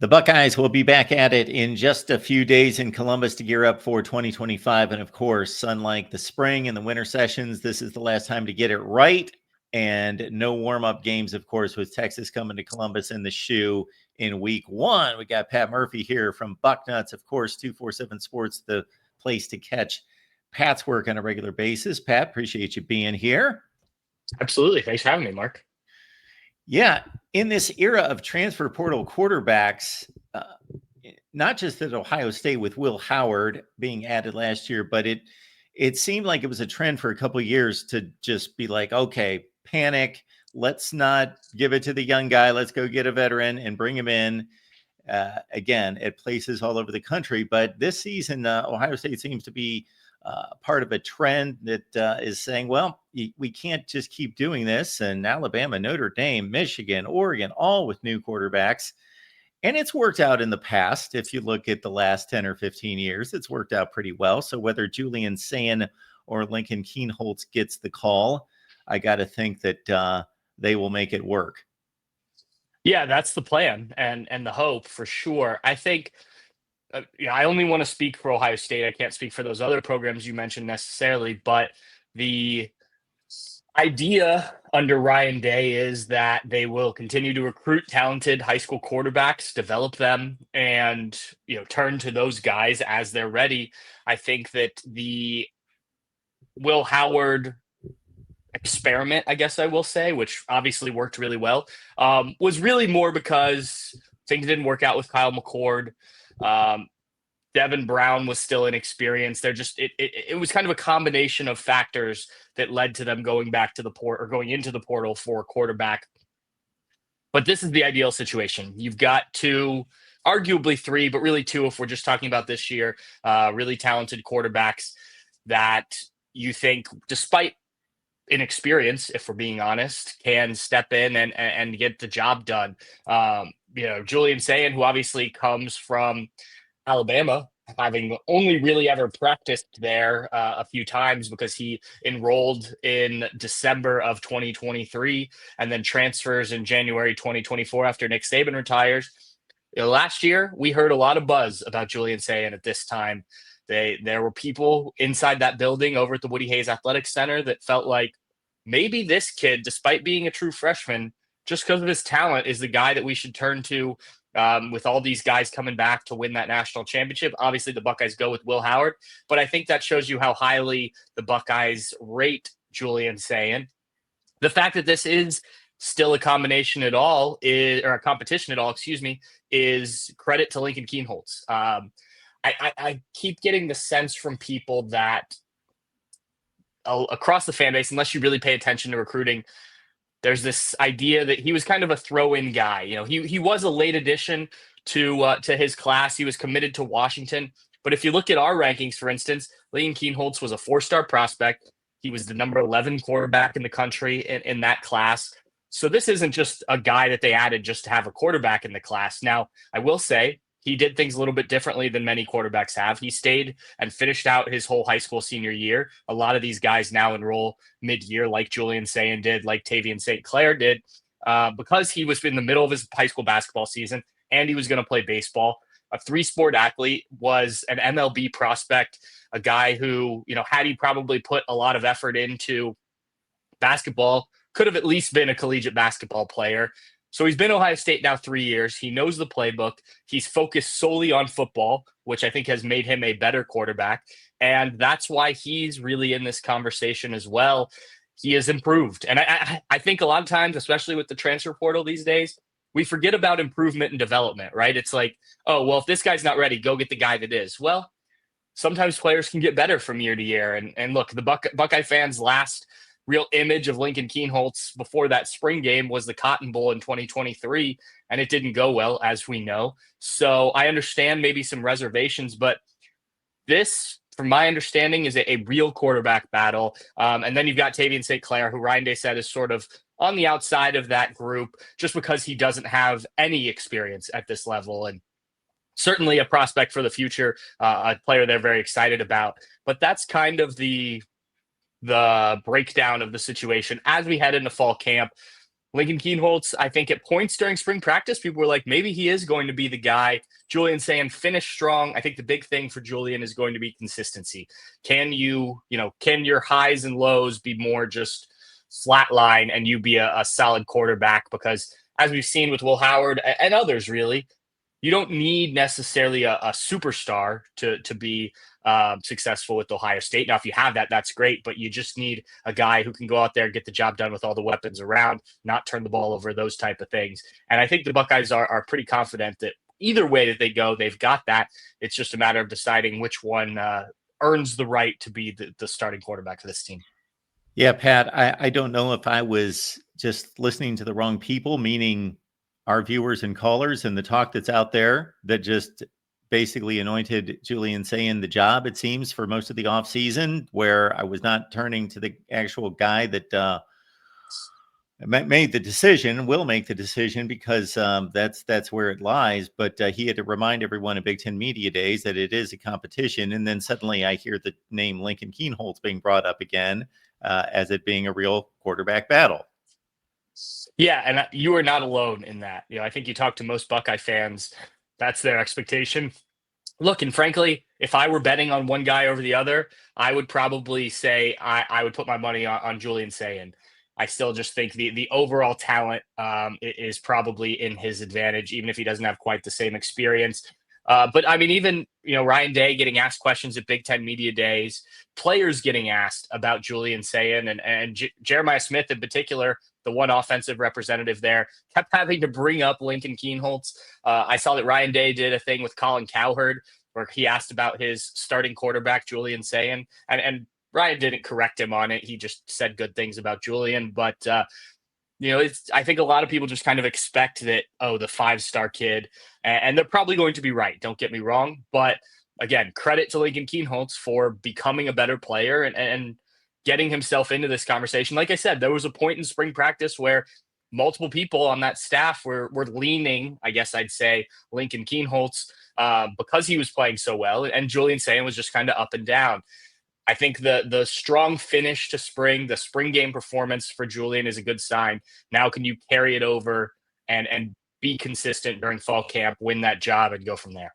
The Buckeyes will be back at it in just a few days in Columbus to gear up for 2025. And of course, unlike the spring and the winter sessions, this is the last time to get it right. And no warm-up games, of course, with Texas coming to Columbus in the shoe in week one. We got Pat Murphy here from Bucknuts, of course, 247 Sports, the place to catch Pat's work on a regular basis. Pat, appreciate you being here. Absolutely. Thanks for having me, Mark. Yeah, in this era of transfer portal quarterbacks, not just at Ohio State with Will Howard being added last year, but it seemed like it was a trend for a couple of years to just be like, okay, panic. Let's not give it to the young guy. Let's go get a veteran and bring him in. Again, at places all over the country. But this season, Ohio State seems to be part of a trend that is saying, well, we can't just keep doing this. And Alabama, Notre Dame, Michigan, Oregon, all with new quarterbacks. And it's worked out in the past. If you look at the last 10 or 15 years, it's worked out pretty well. So whether Julian Sayin or Lincoln Kienholz gets the call, I got to think that they will make it work. Yeah, that's the plan and the hope for sure. I think I only want to speak for Ohio State. I can't speak for those other programs you mentioned necessarily, but the idea under Ryan Day is that they will continue to recruit talented high school quarterbacks, develop them, and turn to those guys as they're ready. I think that the Will Howard experiment, I guess I will say, which obviously worked really well, was really more because things didn't work out with Kyle McCord. Devin Brown was still inexperienced. It was kind of a combination of factors that led to them going back to the port or going into the portal for quarterback. But this is the ideal situation. You've got two, arguably three, but really two, if we're just talking about this year, really talented quarterbacks that you think, despite inexperience, if we're being honest, can step in and get the job done. Julian Sayin, who obviously comes from Alabama, having only really ever practiced there a few times because he enrolled in December of 2023 and then transfers in January 2024 after Nick Saban retires. Last year, we heard a lot of buzz about Julian Sayin at this time. There were people inside that building over at the Woody Hayes Athletic Center that felt like maybe this kid, despite being a true freshman, just because of his talent, is the guy that we should turn to with all these guys coming back to win that national championship. Obviously, the Buckeyes go with Will Howard, but I think that shows you how highly the Buckeyes rate Julian Sayin. The fact that this is still a competition at all, is credit to Lincoln Kienholz. I keep getting the sense from people that across the fan base, unless you really pay attention to recruiting, there's this idea that he was kind of a throw-in guy. He was a late addition to his class. He was committed to Washington. But if you look at our rankings, for instance, Lincoln Kienholz was a 4-star prospect. He was the number 11 quarterback in the country in that class. So this isn't just a guy that they added just to have a quarterback in the class. Now, I will say, he did things a little bit differently than many quarterbacks have. He stayed and finished out his whole high school senior year. A lot of these guys now enroll mid-year, like Julian Sayin did, like Tavian St. Clair did, because he was in the middle of his high school basketball season and he was going to play baseball. A 3-sport athlete, was an MLB prospect, a guy who, had he probably put a lot of effort into basketball, could have at least been a collegiate basketball player. So he's been Ohio State now 3 years. He knows the playbook. He's focused solely on football, which I think has made him a better quarterback. And that's why he's really in this conversation as well. He has improved. And I think a lot of times, especially with the transfer portal these days, we forget about improvement and development, right? It's like, oh, well, if this guy's not ready, go get the guy that is. Well, sometimes players can get better from year to year. And look, the Buckeye fans' last real image of Lincoln Kienholz before that spring game was the Cotton Bowl in 2023, and it didn't go well, as we know. So I understand maybe some reservations, but this, from my understanding, is a real quarterback battle. And then you've got Tavian St. Clair, who Ryan Day said is sort of on the outside of that group just because he doesn't have any experience at this level. And certainly a prospect for the future, a player they're very excited about. But that's kind of the breakdown of the situation as we head into fall camp. Lincoln Keenholz, I think at points during spring practice, people were like, maybe he is going to be the guy. Julian saying finish strong. I think the big thing for Julian is going to be consistency. Can can your highs and lows be more just flat line and you be a solid quarterback? Because as we've seen with Will Howard and others, really, you don't need necessarily a superstar to be successful with Ohio State. Now, if you have that, that's great, but you just need a guy who can go out there and get the job done with all the weapons around, not turn the ball over, those type of things. And I think the Buckeyes are pretty confident that either way that they go, they've got that. It's just a matter of deciding which one earns the right to be the starting quarterback for this team. Yeah, Pat, I don't know if I was just listening to the wrong people, meaning our viewers and callers and the talk that's out there that just basically anointed Julian Sayin the job, it seems, for most of the offseason, where I was not turning to the actual guy that made the decision, will make the decision, because that's where it lies. But he had to remind everyone at Big Ten Media Days that it is a competition. And then suddenly I hear the name Lincoln Keenholz being brought up again as it being a real quarterback battle. Yeah, and you are not alone in that. I think you talk to most Buckeye fans, that's their expectation. Look, and frankly, if I were betting on one guy over the other, I would probably say I would put my money on Julian Sayin. I still just think the overall talent is probably in his advantage, even if he doesn't have quite the same experience. But I mean, even Ryan Day getting asked questions at Big Ten Media Days, players getting asked about Julian Sayin, and Jeremiah Smith in particular, the one offensive representative there, kept having to bring up Lincoln Keenholz. I saw that Ryan Day did a thing with Colin Cowherd where he asked about his starting quarterback, Julian Sayin, and Ryan didn't correct him on it. He just said good things about Julian, but I think a lot of people just kind of expect that, the 5-star kid, and they're probably going to be right. Don't get me wrong. But again, credit to Lincoln Keenholz for becoming a better player and getting himself into this conversation. Like I said, there was a point in spring practice where multiple people on that staff were leaning, I guess I'd say, Lincoln Keenholz because he was playing so well. And Julian Sayin was just kind of up and down. I think the strong finish to spring, the spring game performance for Julian is a good sign. Now, can you carry it over and be consistent during fall camp, win that job, and go from there?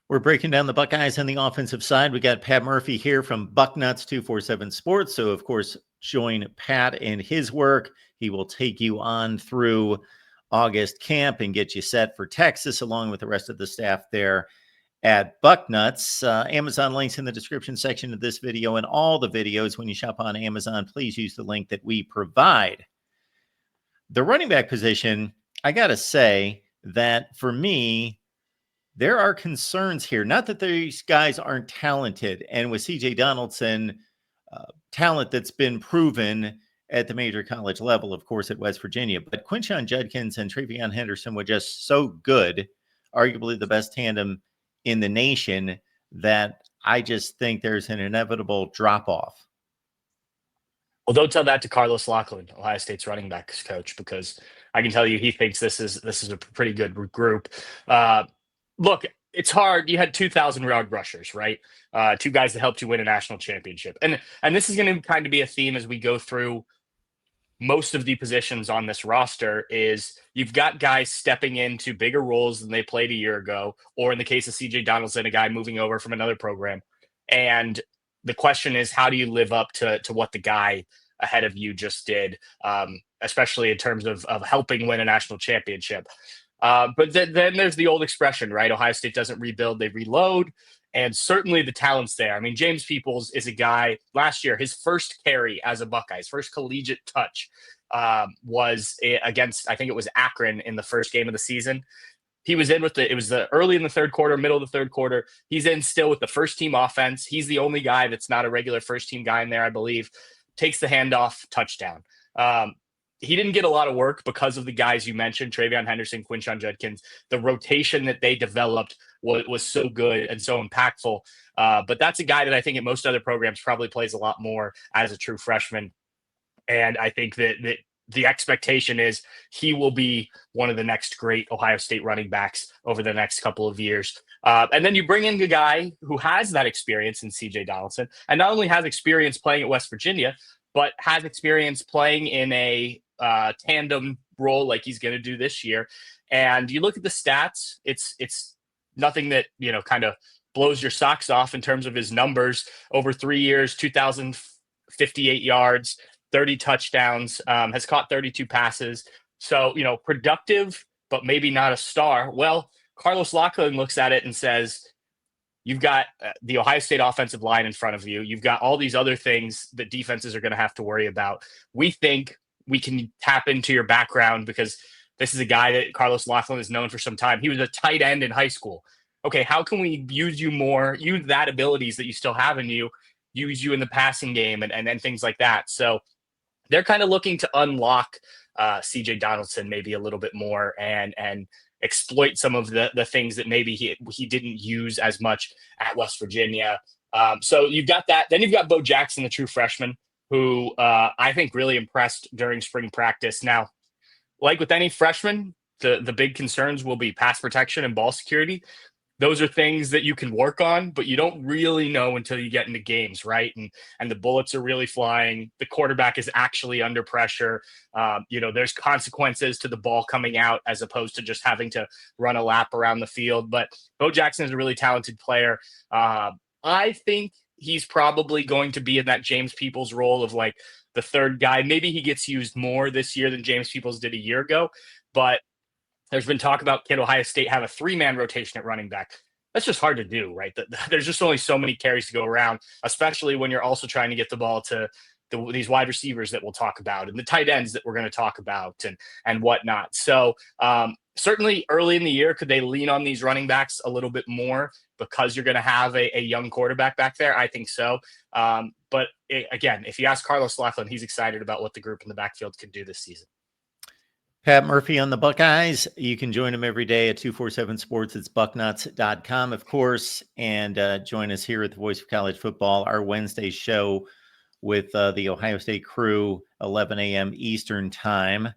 We're breaking down the Buckeyes on the offensive side. We got Pat Murphy here from Bucknuts 247 Sports. So, of course, join Pat in his work. He will take you on through August camp and get you set for Texas, along with the rest of the staff there at Bucknuts. Amazon links in the description section of this video and all the videos. When you shop on Amazon, please use the link that we provide. The running back position, I got to say that for me, there are concerns here. Not that these guys aren't talented, and with C.J. Donaldson, talent that's been proven at the major college level, of course, at West Virginia. But Quinshon Judkins and Travion Henderson were just so good, arguably the best tandem in the nation, that I just think there's an inevitable drop-off. Well, don't tell that to Carlos Loughlin, Ohio State's running backs coach, because I can tell you he thinks this is a pretty good group. Look, it's hard. You had 2,000-yard rushers, right? Two guys that helped you win a national championship. And this is going to kind of be a theme as we go through most of the positions on this roster. Is you've got guys stepping into bigger roles than they played a year ago, or in the case of C.J. Donaldson, a guy moving over from another program. And the question is, how do you live up to what the guy ahead of you just did, especially in terms of helping win a national championship? But then there's the old expression, right? Ohio State doesn't rebuild, they reload. And certainly the talent's there. I mean, James Peoples is a guy, last year, his first carry as a Buckeye, his first collegiate touch was against, I think it was Akron in the first game of the season. He was in with it was the early in the third quarter, middle of the third quarter. He's in still with the first team offense. He's the only guy that's not a regular first team guy in there, I believe. Takes the handoff, touchdown. He didn't get a lot of work because of the guys you mentioned, Travion Henderson, Quinshon Judkins. The rotation that they developed was so good and so impactful. But that's a guy that I think at most other programs probably plays a lot more as a true freshman. And I think that the expectation is he will be one of the next great Ohio State running backs over the next couple of years. And then you bring in the guy who has that experience in C.J. Donaldson, and not only has experience playing at West Virginia, but has experience playing in a tandem role like he's going to do this year. And you look at the stats, it's nothing that, kind of blows your socks off in terms of his numbers. Over 3 years, 2,058 yards, 30 touchdowns, has caught 32 passes. So, productive, but maybe not a star. Well, Carlos Loughlin looks at it and says, you've got the Ohio State offensive line in front of you. You've got all these other things that defenses are going to have to worry about. We think we can tap into your background because this is a guy that Carlos Loughlin is known for some time. He was a tight end in high school. Okay, how can we use you more, use that abilities that you still have in you, use you in the passing game and then things like that. So they're kind of looking to unlock CJ Donaldson maybe a little bit more and exploit some of the things that maybe he didn't use as much at West Virginia. So you've got that. Then you've got Bo Jackson, the true freshman, who I think really impressed during spring practice. Now, like with any freshman, the big concerns will be pass protection and ball security. Those are things that you can work on, but you don't really know until you get into games, right? And the bullets are really flying. The quarterback is actually under pressure. There's consequences to the ball coming out as opposed to just having to run a lap around the field. But Bo Jackson is a really talented player. I think he's probably going to be in that James Peoples role of like the third guy. Maybe he gets used more this year than James Peoples did a year ago, but there's been talk about can Ohio State have a 3-man rotation at running back. That's just hard to do, right? There's just only so many carries to go around, especially when you're also trying to get the ball to these wide receivers that we'll talk about and the tight ends that we're going to talk about and whatnot. So certainly early in the year, could they lean on these running backs a little bit more because you're going to have a young quarterback back there? I think so. But again, if you ask Carlos Loughlin, he's excited about what the group in the backfield can do this season. Pat Murphy on the Buckeyes. You can join him every day at 247 Sports. It's bucknuts.com, of course, and join us here at the Voice of College Football, our Wednesday show with the Ohio State crew, 11 a.m. Eastern time.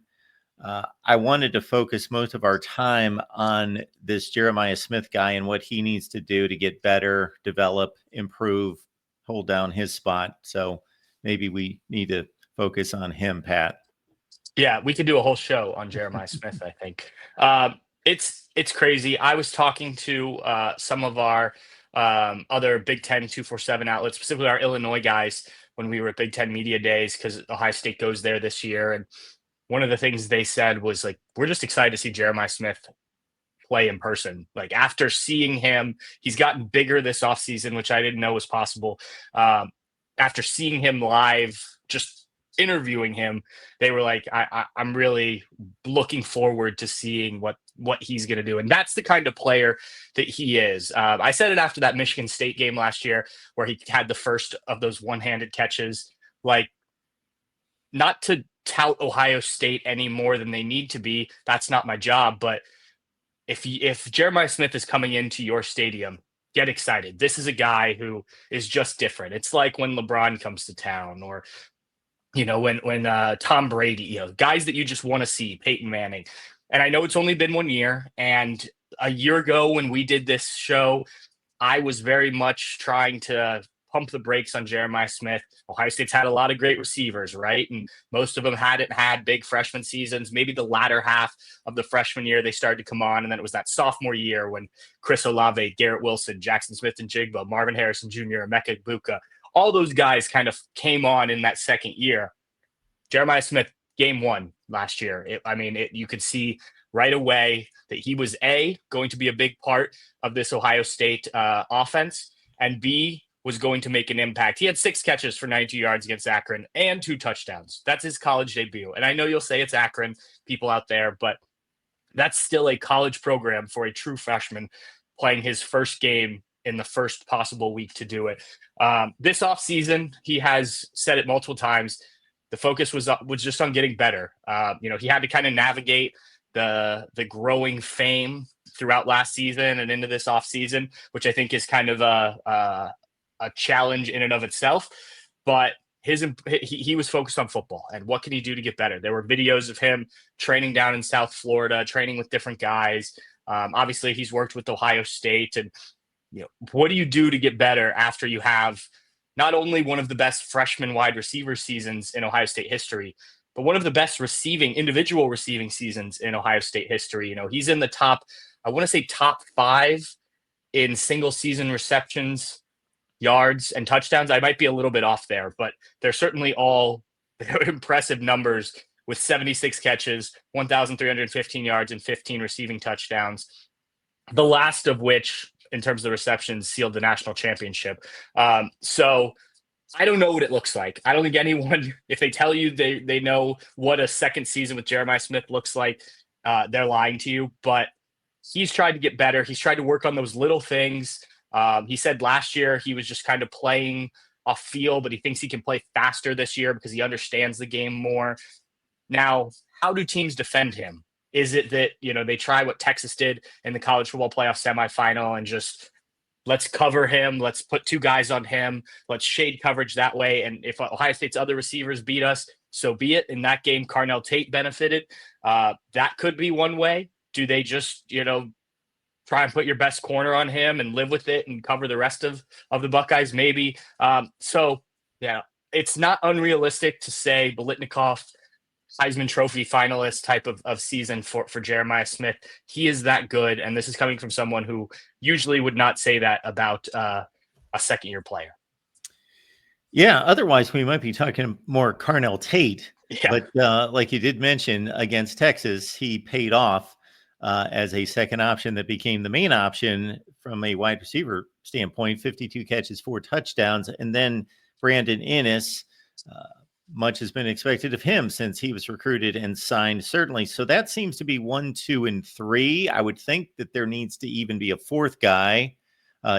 I wanted to focus most of our time on this Jeremiah Smith guy and what he needs to do to get better, develop, improve, hold down his spot. So maybe we need to focus on him, Pat. Yeah, we could do a whole show on Jeremiah Smith, I think. It's crazy. I was talking to some of our other Big Ten 247 outlets, specifically our Illinois guys, when we were at Big Ten Media Days, because Ohio State goes there this year. And one of the things they said was, like, we're just excited to see Jeremiah Smith play in person. Like, after seeing him, he's gotten bigger this offseason, which I didn't know was possible. After seeing him live, just interviewing him, they were like, I'm really looking forward to seeing what he's going to do. And that's the kind of player that he is. I said it after that Michigan State game last year where he had the first of those one-handed catches. Like, not to tout Ohio State any more than they need to be, that's not my job. But if Jeremiah Smith is coming into your stadium, get excited. This is a guy who is just different. It's like when LeBron comes to town, or when Tom Brady, guys that you just want to see, Peyton Manning. And I know it's only been 1 year. And a year ago when we did this show, I was very much trying to pump the brakes on Jeremiah Smith. Ohio State's had a lot of great receivers, right? And most of them hadn't had big freshman seasons. Maybe the latter half of the freshman year, they started to come on. And then it was that sophomore year when Chris Olave, Garrett Wilson, Jackson Smith-Njigba, Marvin Harrison Jr., Emeka Egbuka, all those guys kind of came on in that second year. Jeremiah Smith, game one last year. You could see right away that he was going to be a big part of this Ohio State offense, and B, was going to make an impact. He had 6 catches for 92 yards against Akron and 2 touchdowns. That's his college debut. And I know you'll say it's Akron, people out there, but that's still a college program for a true freshman playing his first game in the first possible week to do it. This offseason, he has said it multiple times, the focus was just on getting better. He had to kind of navigate the growing fame throughout last season and into this offseason, which I think is kind of a challenge in and of itself. But he was focused on football and what can he do to get better. There were videos of him training down in South Florida, training with different guys. Obviously, he's worked with Ohio State. And what do you do to get better after you have not only one of the best freshman wide receiver seasons in Ohio State history, one of the best individual receiving seasons in Ohio State history. He's in the top, I want to say top 5 in single season receptions, yards, and touchdowns. I might be a little bit off there, but they're certainly all impressive numbers with 76 catches, 1,315 yards, and 15 receiving touchdowns. The last of which, in terms of the receptions, sealed the national championship. So I don't know what it looks like. I don't think anyone, if they tell you they know what a second season with Jeremiah Smith looks like, they're lying to you. But he's tried to get better. He's tried to work on those little things. He said last year he was just kind of playing off feel, but he thinks he can play faster this year because he understands the game more. Now, how do teams defend him? Is it that, they try what Texas did in the college football playoff semifinal and just let's cover him, let's put 2 guys on him, let's shade coverage that way, and if Ohio State's other receivers beat us, so be it. In that game, Carnell Tate benefited. That could be one way. Do they just, try and put your best corner on him and live with it and cover the rest of the Buckeyes? Maybe. So, yeah, it's not unrealistic to say Biletnikoff, Heisman Trophy finalist type of season for Jeremiah Smith. He is that good, and this is coming from someone who usually would not say that about a second-year player. Yeah, otherwise we might be talking more Carnell Tate. Yeah. But like you did mention, against Texas, he paid off as a second option that became the main option from a wide receiver standpoint. 52 catches, 4 touchdowns, and then Brandon Inniss. Much has been expected of him since he was recruited and signed, certainly. So that seems to be 1, 2, and 3. I would think that there needs to even be a 4th guy,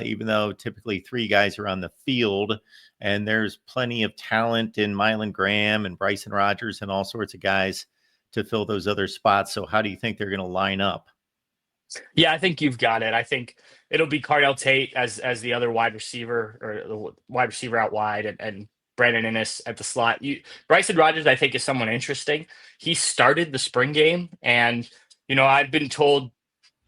even though typically 3 guys are on the field. And there's plenty of talent in Mylan Graham and Bryson Rogers and all sorts of guys to fill those other spots. So how do you think they're going to line up? Yeah, I think you've got it. I think it'll be Carnell Tate as the other wide receiver, or the wide receiver out wide, and Brandon Inniss at the slot. Bryson Rogers, I think, is someone interesting. He started the spring game, and I've been told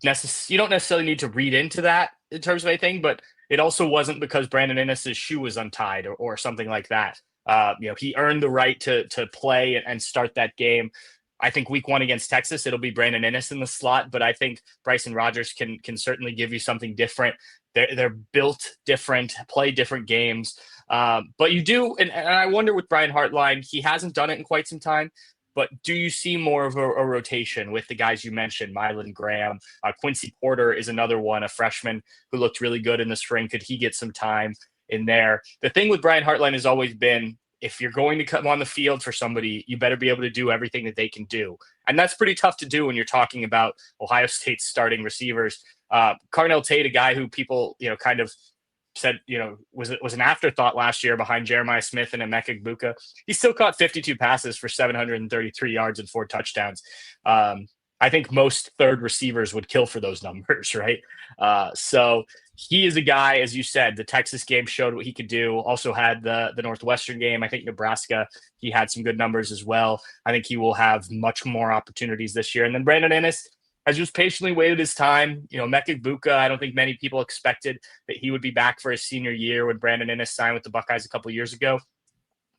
you don't necessarily need to read into that in terms of anything, but it also wasn't because Brandon Innis's shoe was untied or something like that. He earned the right to play and start that game. I think week 1 against Texas, it'll be Brandon Inniss in the slot, but I think Bryson Rogers can certainly give you something different. They're built different, play different games. But you do, and I wonder with Brian Hartline, he hasn't done it in quite some time, but do you see more of a rotation with the guys you mentioned, Mylan Graham? Quincy Porter is another one, a freshman who looked really good in the spring. Could he get some time in there? The thing with Brian Hartline has always been, if you're going to come on the field for somebody, you better be able to do everything that they can do. And that's pretty tough to do when you're talking about Ohio State's starting receivers. Carnell Tate, a guy who people, kind of said, was an afterthought last year behind Jeremiah Smith and Emeka Egbuka. He still caught 52 passes for 733 yards and 4 touchdowns. I think most third receivers would kill for those numbers, right? So he is a guy, as you said, the Texas game showed what he could do. Also had the Northwestern game. I think Nebraska, he had some good numbers as well. I think he will have much more opportunities this year. And then Brandon Inniss has just patiently waited his time. Emeka Egbuka, I don't think many people expected that he would be back for his senior year when Brandon Inniss signed with the Buckeyes a couple of years ago.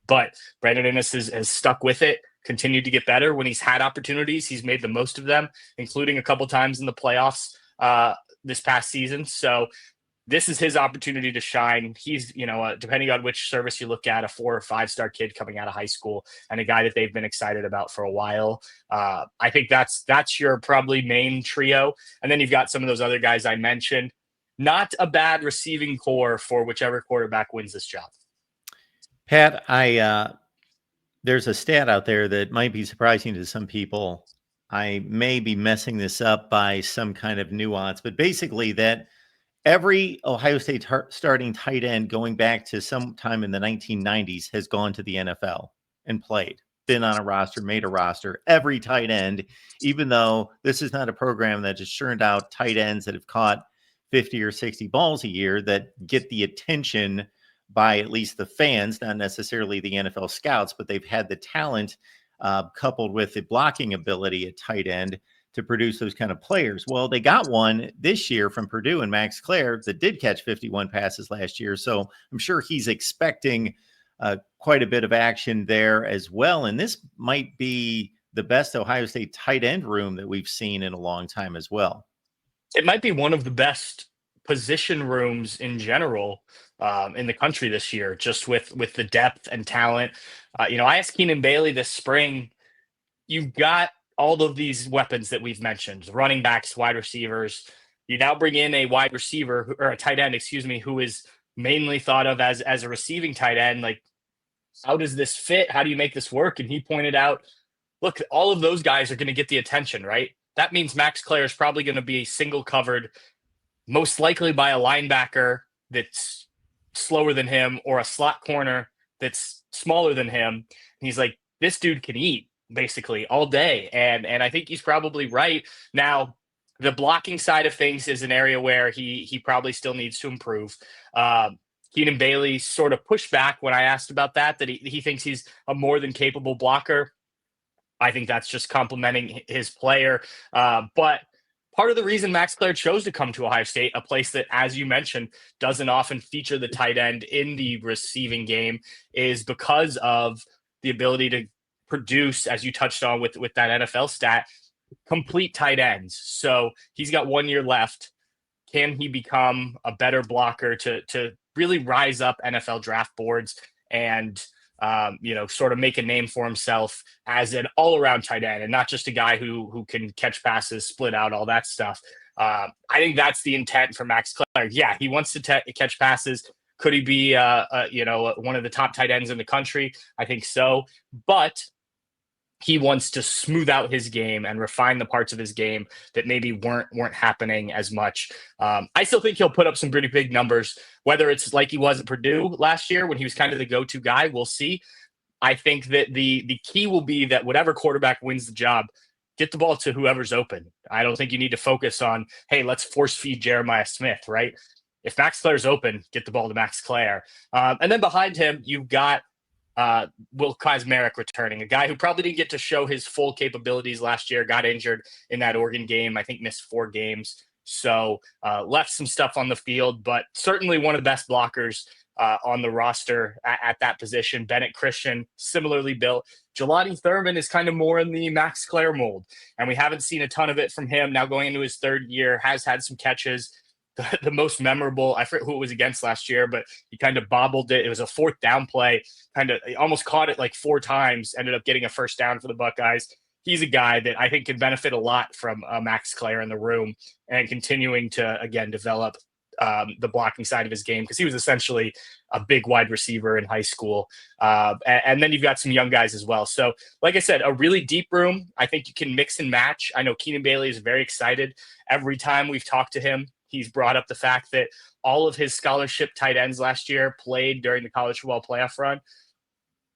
But Brandon Inniss has stuck with it, continued to get better. When he's had opportunities, he's made the most of them, including a couple times in the playoffs this past season. So this is his opportunity to shine. He's, depending on which service you look at, a 4 or 5-star kid coming out of high school and a guy that they've been excited about for a while. I think that's your probably main trio. And then you've got some of those other guys I mentioned. Not a bad receiving core for whichever quarterback wins this job. Pat, there's a stat out there that might be surprising to some people. I may be messing this up by some kind of nuance, but basically that every Ohio State starting tight end going back to sometime in the 1990s has gone to the NFL and played, been on a roster, made a roster. Every tight end, even though this is not a program that just churned out tight ends that have caught 50 or 60 balls a year that get the attention by at least the fans, not necessarily the NFL scouts, but they've had the talent coupled with the blocking ability at tight end to produce those kind of players. Well, they got one this year from Purdue and Max Clare that did catch 51 passes last year. So I'm sure he's expecting quite a bit of action there as well. And this might be the best Ohio State tight end room that we've seen in a long time as well. It might be one of the best position rooms in general in the country this year, just with the depth and talent. I asked Keenan Bailey this spring, you've got all of these weapons that we've mentioned, running backs, wide receivers. You now bring in a wide receiver or a tight end, excuse me, who is mainly thought of as a receiving tight end. Like, how does this fit? How do you make this work? And he pointed out, look, all of those guys are going to get the attention, right? That means Max Clare is probably going to be single covered, most likely by a linebacker that's slower than him or a slot corner that's smaller than him. And he's like, this dude can eat basically all day. And I think he's probably right. Now, the blocking side of things is an area where he probably still needs to improve. Keenan Bailey sort of pushed back when I asked about that he thinks he's a more than capable blocker. I think that's just complimenting his player. But part of the reason Max Clare chose to come to Ohio State, a place that, as you mentioned, doesn't often feature the tight end in the receiving game, is because of the ability to produce, as you touched on with that NFL stat, complete tight ends. So he's got 1 year left. Can he become a better blocker to really rise up NFL draft boards and sort of make a name for himself as an all-around tight end and not just a guy who can catch passes, split out, all that stuff. I think that's the intent for Max Clare. Yeah, he wants to catch passes. Could he be, one of the top tight ends in the country? I think so. But he wants to smooth out his game and refine the parts of his game that maybe weren't happening as much. I still think he'll put up some pretty big numbers, whether it's like he was at Purdue last year when he was kind of the go-to guy. We'll see. I think that the key will be that whatever quarterback wins the job, get the ball to whoever's open. I don't think you need to focus on, hey, let's force feed Jeremiah Smith, right? If Max Clare's open, get the ball to Max Clare. And then behind him, you've got Will Kazmarek returning, a guy who probably didn't get to show his full capabilities last year, got injured in that Oregon game, I think missed 4 games. So left some stuff on the field, but certainly one of the best blockers on the roster at that position. Bennett Christian, similarly built. Jelani Thurman is kind of more in the Max Clare mold, and we haven't seen a ton of it from him. Now going into his 3rd year, has had some catches. The most memorable, I forget who it was against last year, but he kind of bobbled it. It was a 4th down play, almost caught it like 4 times, ended up getting a 1st down for the Buckeyes. He's a guy that I think can benefit a lot from Max Clare in the room and continuing to, again, develop the blocking side of his game, because he was essentially a big wide receiver in high school. And then you've got some young guys as well. So like I said, a really deep room. I think you can mix and match. I know Keenan Bailey is very excited. Every time we've talked to him, he's brought up the fact that all of his scholarship tight ends last year played during the college football playoff run.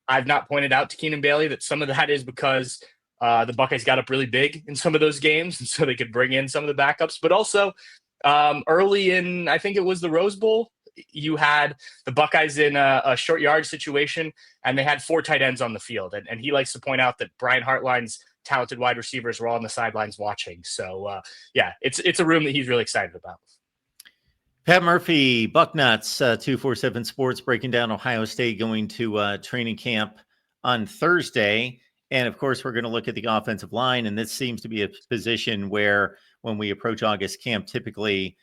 I've not pointed out to Keenan Bailey that some of that is because the Buckeyes got up really big in some of those games, and so they could bring in some of the backups. But also early in, I think it was the Rose Bowl, you had the Buckeyes in a short yard situation, and they had 4 tight ends on the field. And he likes to point out that Brian Hartline's talented wide receivers were all on the sidelines watching. So, it's a room that he's really excited about. Pat Murphy, Bucknuts, 247 Sports, breaking down Ohio State going to training camp on Thursday. And, of course, we're going to look at the offensive line. And this seems to be a position where when we approach August camp, typically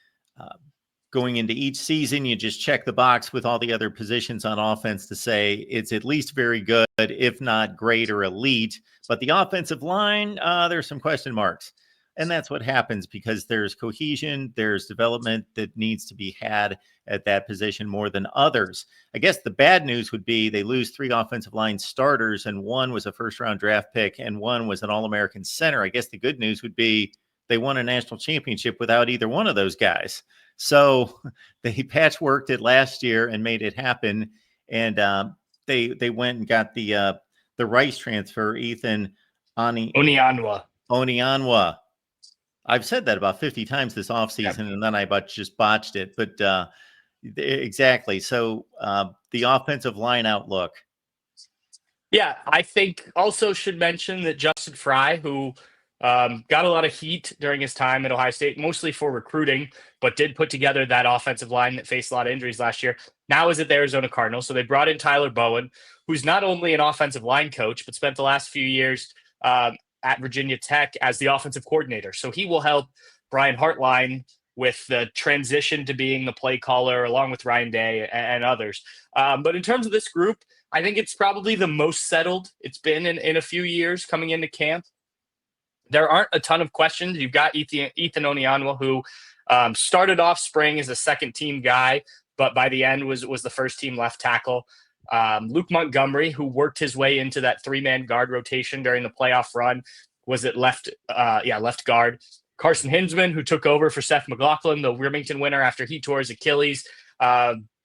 going into each season, you just check the box with all the other positions on offense to say it's at least very good, if not great or elite. But the offensive line, there's some question marks. And that's what happens because there's cohesion, there's development that needs to be had at that position more than others. I guess the bad news would be they lose 3 offensive line starters, and 1 was a first-round draft pick, and 1 was an All-American center. I guess the good news would be they won a national championship without either one of those guys. So they patchworked it last year and made it happen. And they went and got the Rice transfer, Ethan Onianwa. I've said that about 50 times this offseason, and then I just botched it. But exactly. So the offensive line outlook. Yeah, I think also should mention that Justin Fry, who Got a lot of heat during his time at Ohio State, mostly for recruiting, but did put together that offensive line that faced a lot of injuries last year. Now is at the Arizona Cardinals. So they brought in Tyler Bowen, who's not only an offensive line coach, but spent the last few years at Virginia Tech as the offensive coordinator. So he will help Brian Hartline with the transition to being the play caller, along with Ryan Day and others. But in terms of this group, I think it's probably the most settled it's been in a few years coming into camp. There aren't a ton of questions. You've got Ethan Onianwa, who started off spring as a second-team guy, but by the end was the first-team left tackle. Luke Montgomery, who worked his way into that three-man guard rotation during the playoff run, was at left guard. Carson Hinsman, who took over for Seth McLaughlin, the Wilmington winner, after he tore his Achilles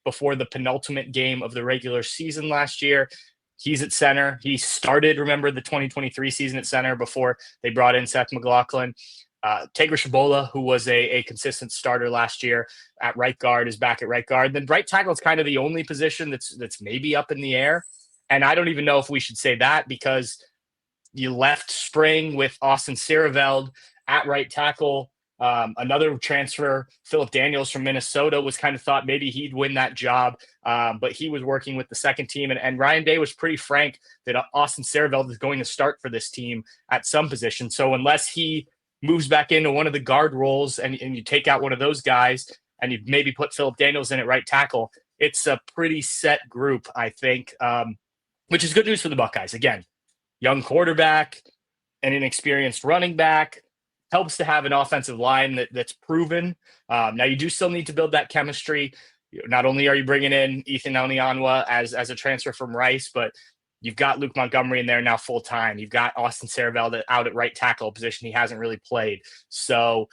before the penultimate game of the regular season last year. He's at center. He started, remember, the 2023 season at center before they brought in Seth McLaughlin. Tegra Shabola, who was a consistent starter last year at right guard, is back at right guard. Then right tackle is kind of the only position that's maybe up in the air. And I don't even know if we should say that, because you left spring with Austin Siereveld at right tackle. Another transfer, Philip Daniels from Minnesota, was kind of thought maybe he'd win that job, but he was working with the second team. And Ryan Day was pretty frank that Austin Siereveld is going to start for this team at some position. So unless he moves back into one of the guard roles and you take out one of those guys and you maybe put Philip Daniels in at right tackle, it's a pretty set group, I think, which is good news for the Buckeyes. Again, young quarterback, an inexperienced running back. Helps to have an offensive line that's proven. Now, you do still need to build that chemistry. Not only are you bringing in Ethan Onianwa as a transfer from Rice, but you've got Luke Montgomery in there now full-time. You've got Austin Siereveld out at right tackle, position he hasn't really played. So,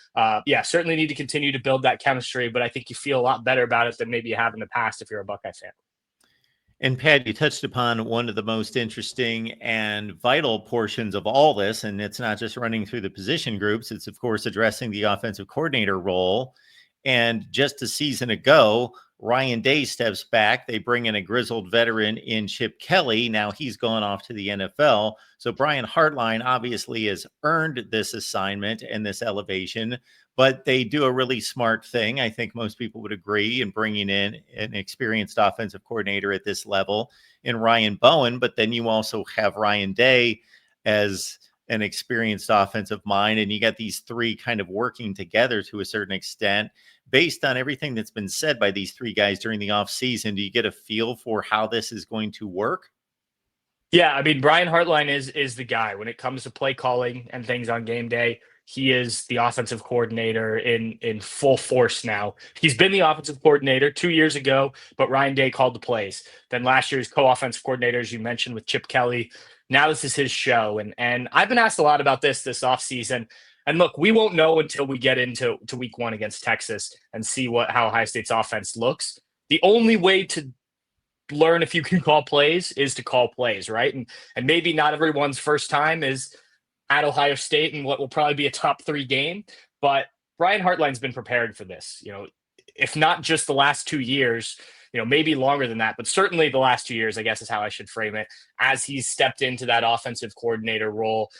certainly need to continue to build that chemistry, but I think you feel a lot better about it than maybe you have in the past if you're a Buckeye fan. And Pat, you touched upon one of the most interesting and vital portions of all this, and it's not just running through the position groups. It's, of course, addressing the offensive coordinator role. And just a season ago, Ryan Day steps back. They bring in a grizzled veteran in Chip Kelly. Now he's gone off to the NFL. So Brian Hartline obviously has earned this assignment and this elevation, but they do a really smart thing. I think most people would agree in bringing in an experienced offensive coordinator at this level in Ryan Bowen. But then you also have Ryan Day as an experienced offensive mind, and you got these three kind of working together to a certain extent. Based on everything that's been said by these three guys during the offseason, do you get a feel for how this is going to work? Yeah, I mean, Brian Hartline is the guy when it comes to play calling and things on game day. He is the offensive coordinator in full force now. He's been the offensive coordinator 2 years ago, but Ryan Day called the plays. Then last year's co-offensive coordinator, as you mentioned, with Chip Kelly. Now this is his show. And I've been asked a lot about this offseason. And look, we won't know until we get into week one against Texas and see how Ohio State's offense looks. The only way to learn if you can call plays is to call plays, right? And maybe not everyone's first time is at Ohio State in what will probably be a top 3 game, but Brian Hartline's been prepared for this, if not just the last 2 years, maybe longer than that, but certainly the last 2 years, I guess is how I should frame it, as he's stepped into that offensive coordinator role.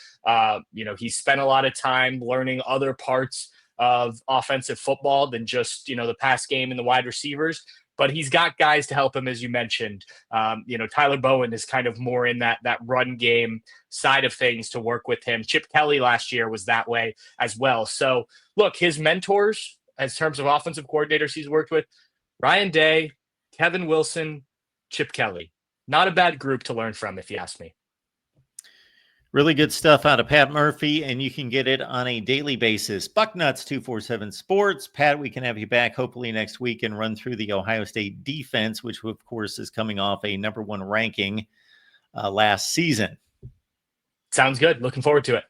He's spent a lot of time learning other parts of offensive football than just, the pass game and the wide receivers. But he's got guys to help him, as you mentioned. Tyler Bowen is kind of more in that run game side of things to work with him. Chip Kelly last year was that way as well. So, look, his mentors, as terms of offensive coordinators he's worked with, Ryan Day, Kevin Wilson, Chip Kelly. Not a bad group to learn from, if you ask me. Really good stuff out of Pat Murphy, and you can get it on a daily basis. Bucknuts 247 Sports. Pat, we can have you back hopefully next week and run through the Ohio State defense, which of course is coming off a number 1 ranking last season. Sounds good. Looking forward to it.